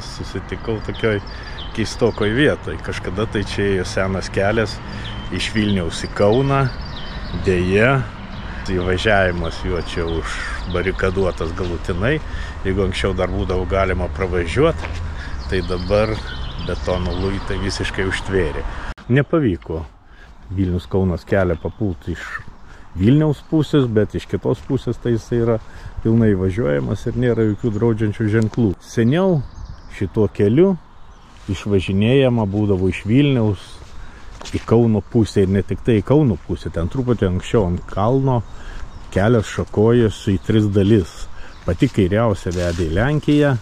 jumis susitikau tokioj keistokoj vietoj. Kažkada tai čia ėjo senas kelias iš Vilniaus į Kauną. Deja, įvažiavimas juo čia užbarikaduotas galutinai. Jeigu anksčiau dar būdavo galima pravažiuoti, tai dabar betono luitai visiškai užtvėrė. Nepavyko Vilnius Kaunas kelią papulti iš Vilniaus pusės, bet iš kitos pusės tai jis yra pilnai važiuojamas ir nėra jokių draudžiančių ženklų. Seniau šituo keliu išvažinėjama būdavo iš Vilniaus į Kauno pusę ir ne tik tai į Kauno pusę. Ten truputį anksčiau ant kalno kelias šakojosi į 3 dalis. Pati kairiausia vedė į Lenkiją,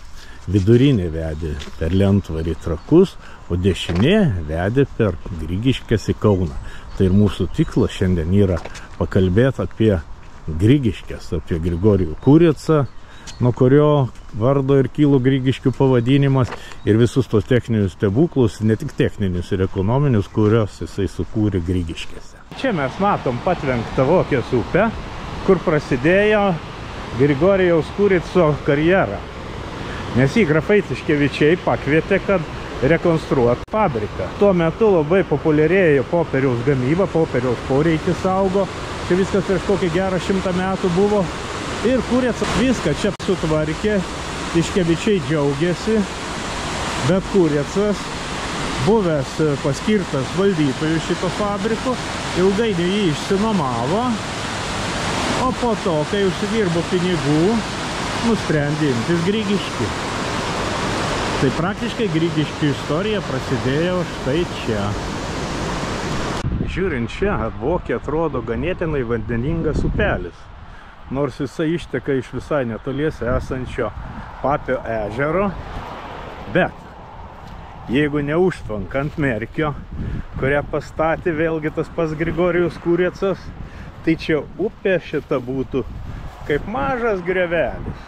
vidurinė vedė per Lentvarį Trakus, o dešinė vedė per Grigiškes į Kauną. Tai ir mūsų tikslas šiandien yra pakalbėti apie Grigiškes, apie Grigorijų Kuricą, nuo kurio vardo ir kilo Grigiškių pavadinimas, ir visus tos techninius stebuklus, ne tik techninius ir ekonominius, kurios jisai sukūrė Grigiškėse. Čia mes matom patvenktą Vokės upę, kur prasidėjo Grigorijaus Kurico karjera. Nes jį grafai Tiškevičiai pakvietė, kad rekonstruoti fabriką. Tuo metu labai populiarėjo popieriaus gamyba, popieriaus poreikis augo. Čia viskas prieš kokį gerą 100 metų buvo. Ir Kurica viską čia sutvarkė, Tiškevičiai džiaugiasi, bet Kuricas, buvęs paskirtas valdytojų šito fabriko, ilgainiui jį išsinomavo, o po to, kai užsidirbo pinigų, nusprendė imtis Grigiškių. Tai praktiškai Grigiškių istorija prasidėjo štai čia. Žiūrint čia, Vokė atrodo ganėtinai vandeningas upelis, nors jisai išteka iš visai netoliese esančio Papio ežero, bet jeigu neužtvankant Merkio, kurią pastatė vėlgi tas pats Grigorijus Kuricas, tai čia upė šita būtų kaip mažas grevelis.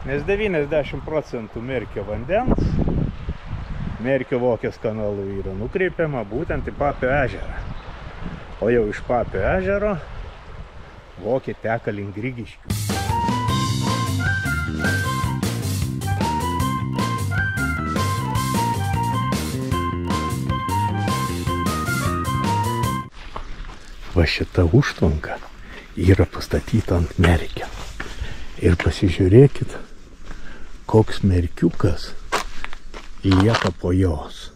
Nes 90% Merkio vandens, Merkio Vokės kanalu yra nukreipiama būtent į Papio ežerą. O jau iš Papio ežero Vokė teka link Grigiškių. Va šita užtvanka yra pastatyta ant Merkio. Ir pasižiūrėkit, koks merkiukas lieka po jos.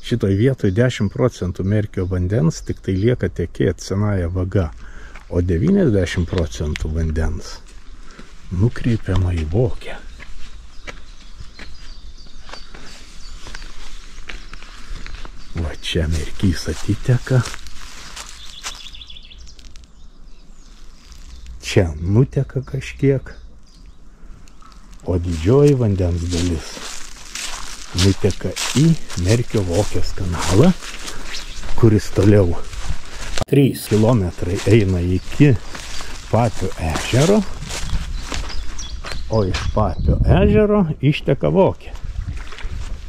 Šitoj vietoj 10% Merkio vandens tik tai lieka tekėti senąją vagą, o 90% vandens nukreipiama į Vokę. Va čia Merkys atiteka. Čia nuteka kažkiek, o didžioji vandens dalis nuteka į Merkio Vokės kanalą, kuris toliau 3 kilometrai eina iki Papio ežero, o iš Papio ežero išteka Vokė.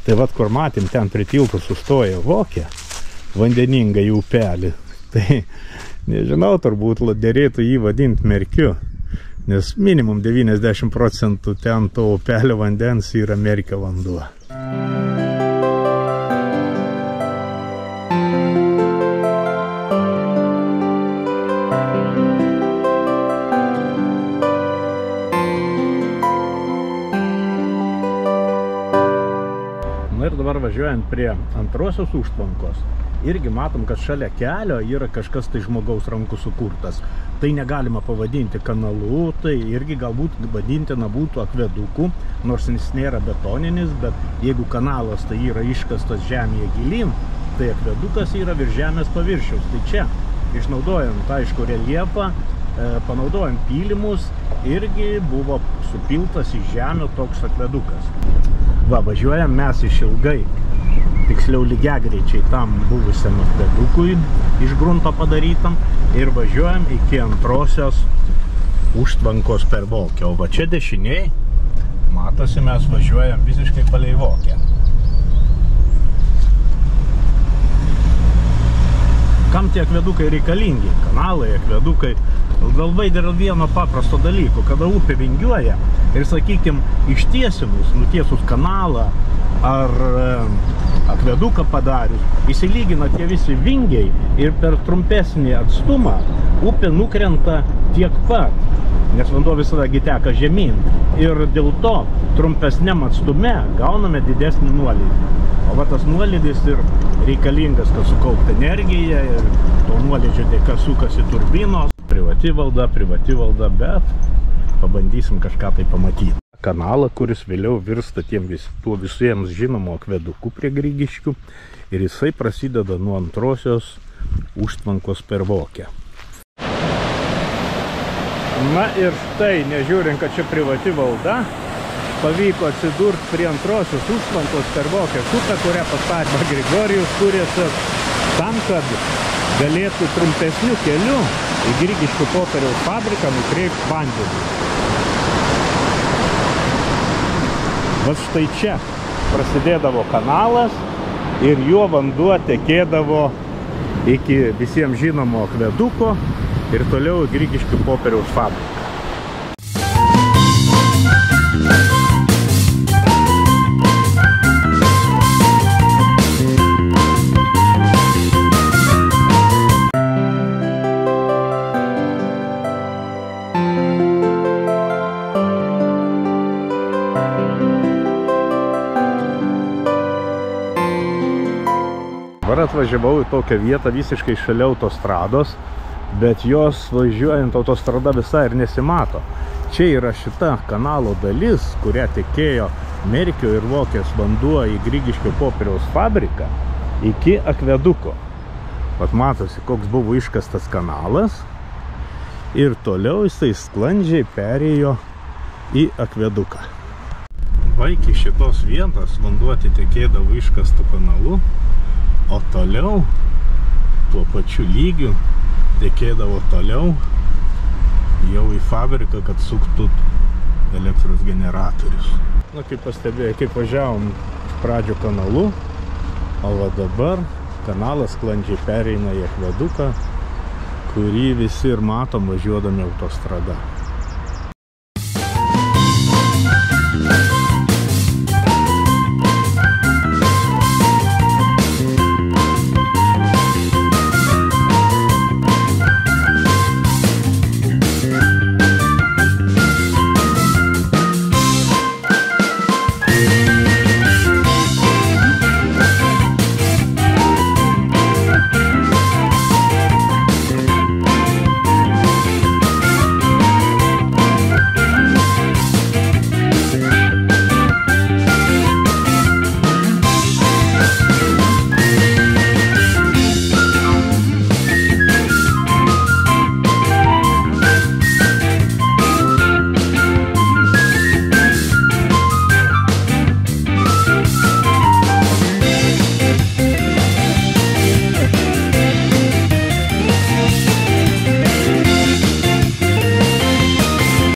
Tai vat, kur matėm, ten prie tilto sustoja Vokė, vandeningą į upelį, tai nežinau, turbūt derėtų jį vadinti Merkiu, nes minimum 90% ten to upelio vandens yra Merkio vanduo. Na ir dabar važiuojant prie antrosios užtvankos, irgi matom, kad šalia kelio yra kažkas tai žmogaus rankų sukurtas. Tai negalima pavadinti kanalu, tai irgi galbūt vadintina būtų akveduku, nors jis nėra betoninis, bet jeigu kanalas tai yra iškastas žemėje gilyn, tai akvedukas yra virš žemės paviršiaus. Tai čia, išnaudojant, aišku, reljefą, panaudojant pylimus, irgi buvo supiltas į žemę toks akvedukas. Va, važiuojam mes išilgai, tiksliau lygiagreičiai tam buvusiam akvedukui iš grunto padarytam, ir važiuojam iki antrosios užtvankos per Vokę. O va čia dešiniai, matosi, mes važiuojam visiškai palei Vokę. Kam tie akvedukai reikalingi? Kanalai, akvedukai galvai dėl vieno paprasto dalyko, kada upė vingiuoja ir, sakykime, ištiesinus, nutiesus kanalą ar akveduką padarius, įsilygina tie visi vingiai ir per trumpesnį atstumą upė nukrenta tiek pat, nes vanduo visada teka žemyn ir dėl to trumpesniam atstume gauname didesnį nuolydį. O va tas nuolydis ir reikalingas, kad sukaupti energiją ir to nuolydžio dėka sukasi turbinos. Privati valda, bet pabandysim kažką tai pamatyti. Kanalą, kuris vėliau virsta tuo visiems žinomo akveduku prie Grigiškių ir jisai prasideda nuo antrosios užtvankos per Vokę. Na ir štai, nežiūrint, kad čia privati valda, pavyko atsidurti prie antrosios užtvankos per Vokės upę, kurią pastatė Grigorijus Kuresas, tam, kad galėtų trumpesniu keliu į Grigiškių popieriaus fabriką nukreipti vandenį. Va štai čia prasidėdavo kanalas ir juo vanduo tekėdavo iki visiems žinomo akveduko ir toliau į Grigiškių popieriaus fabriką. Dabar atvažiavau į tokią vietą visiškai šalia autostrados, bet jos važiuojant autostrada visai ir nesimato. Čia yra šita kanalo dalis, kuria tekėjo Merkio ir Vokės vanduo į Grigiškių popieriaus fabriką iki akveduko. Vat matosi, koks buvo iškastas kanalas ir toliau jisai sklandžiai perėjo į akveduką. Va iki šitos vietos vanduo atitekėdavo iškastu kanalu, o toliau tuo pačiu lygiu tekėdavo toliau jau į fabriką, kad suktų elektros generatorius. Na, kaip pastebėjau, kaip važiavom iš pradžio kanalu, o va dabar kanalas sklandžiai pereina į akveduką, kurį visi ir matom važiuodami autostrada.